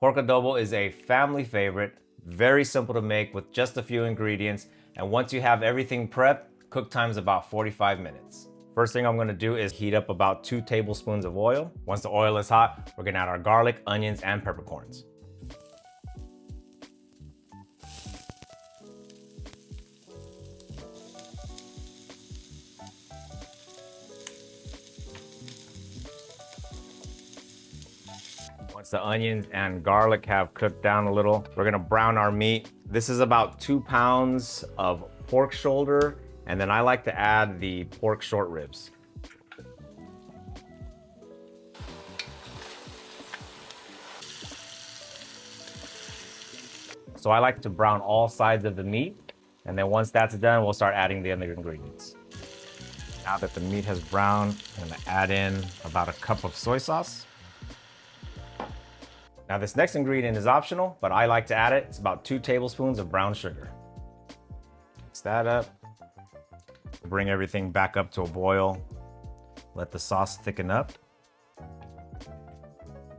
Pork adobo is a family favorite, very simple to make with just a few ingredients, and once you have everything prepped, cook time's about 45 minutes. First thing I'm gonna do is heat up about 2 tablespoons of oil. Once the oil is hot, we're gonna add our garlic, onions, and peppercorns. Once the onions and garlic have cooked down a little, we're gonna brown our meat. This is about 2 pounds of pork shoulder, and then I like to add the pork short ribs. So I like to brown all sides of the meat, and then once that's done, we'll start adding the other ingredients. Now that the meat has browned, I'm gonna add in about a cup of soy sauce. Now this next ingredient is optional, but I like to add it. It's about 2 tablespoons of brown sugar. Mix that up. Bring everything back up to a boil. Let the sauce thicken up.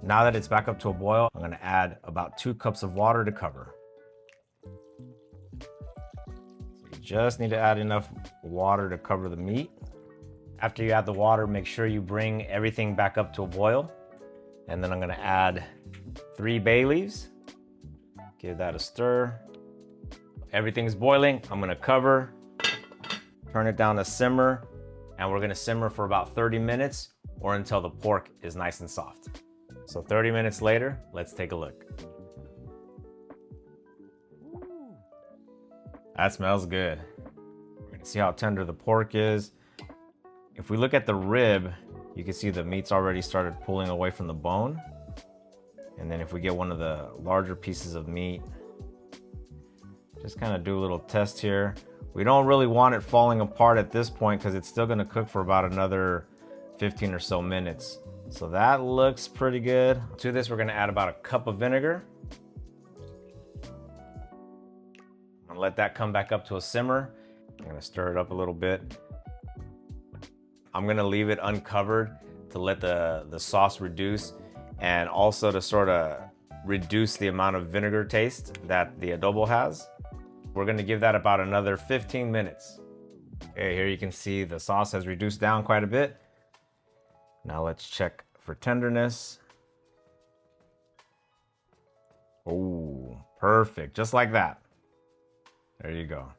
Now that it's back up to a boil, I'm gonna add about 2 cups of water to cover. So you just need to add enough water to cover the meat. After you add the water, make sure you bring everything back up to a boil. And then I'm gonna add 3 bay leaves. Give that a stir. Everything's boiling. I'm gonna cover, turn it down to simmer, and we're gonna simmer for about 30 minutes or until the pork is nice and soft. So 30 minutes later, let's take a look. That smells good. We're gonna see how tender the pork is. If we look at the rib, you can see the meat's already started pulling away from the bone. And then if we get one of the larger pieces of meat, just kind of do a little test here. We don't really want it falling apart at this point because it's still gonna cook for about another 15 or so minutes. So that looks pretty good. To this, we're gonna add about a cup of vinegar. I'm gonna let that come back up to a simmer. I'm gonna stir it up a little bit. I'm gonna leave it uncovered to let the sauce reduce, and also to sort of reduce the amount of vinegar taste that the adobo has. We're gonna give that about another 15 minutes. Okay, here you can see the sauce has reduced down quite a bit. Now let's check for tenderness. Oh, perfect, just like that. There you go.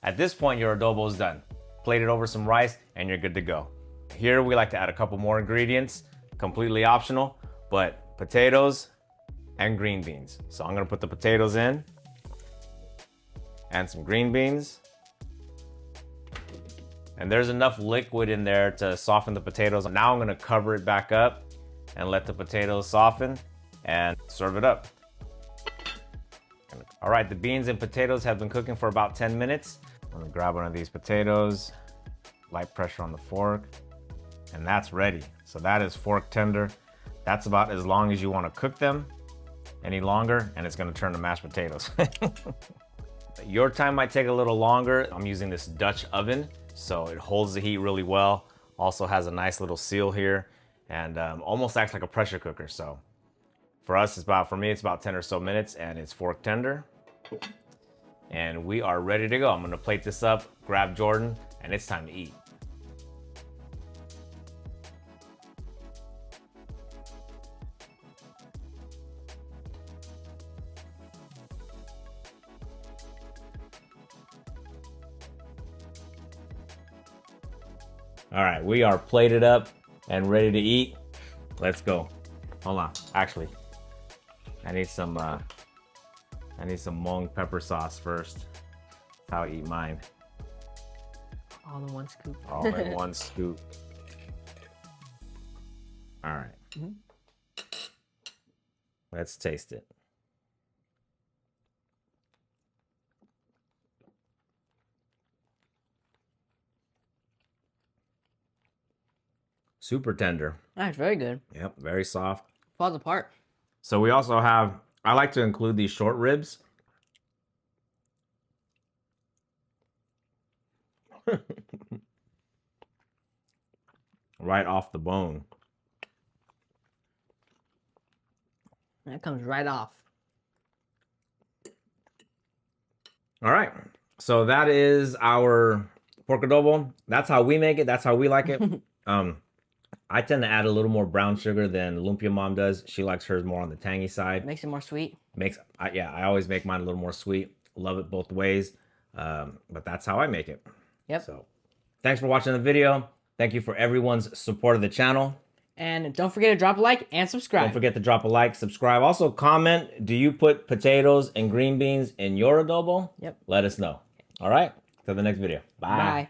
At this point, your adobo is done. Plate it over some rice and you're good to go. Here we like to add a couple more ingredients, completely optional, but potatoes and green beans. So I'm gonna put the potatoes in and some green beans. And there's enough liquid in there to soften the potatoes. Now I'm gonna cover it back up and let the potatoes soften and serve it up. All right, the beans and potatoes have been cooking for about 10 minutes. I'm gonna grab one of these potatoes, light pressure on the fork, and that's ready. So that is fork tender. That's about as long as you wanna cook them. Any longer, and it's gonna turn to mashed potatoes. Your time might take a little longer. I'm using this Dutch oven, so it holds the heat really well. Also has a nice little seal here, and almost acts like a pressure cooker. So for us, for me, it's about 10 or so minutes, and it's fork tender. And we are ready to go. I'm gonna plate this up, grab Jordan, and it's time to eat. All right, we are plated up and ready to eat. Let's go. Hold on, actually, I need some Hmong pepper sauce first. That's how I eat mine. All in one scoop. All in one scoop. All right. Mm-hmm. Let's taste it. Super tender. That's very good. Yep, very soft. Falls apart. So we also have, I like to include these short ribs. Right off the bone. That comes right off. All right. So that is our pork adobo. That's how we make it. That's how we like it. I tend to add a little more brown sugar than Lumpia mom does. She likes hers more on the tangy side. Makes it more sweet. I always make mine a little more sweet. Love it both ways. But that's how I make it. Yep. So thanks for watching the video. Thank you for everyone's support of the channel. And don't forget to drop a like and subscribe. Don't forget to drop a like, subscribe. Also comment, do you put potatoes and green beans in your adobo? Yep. Let us know. All right. Till the next video. Bye. Bye.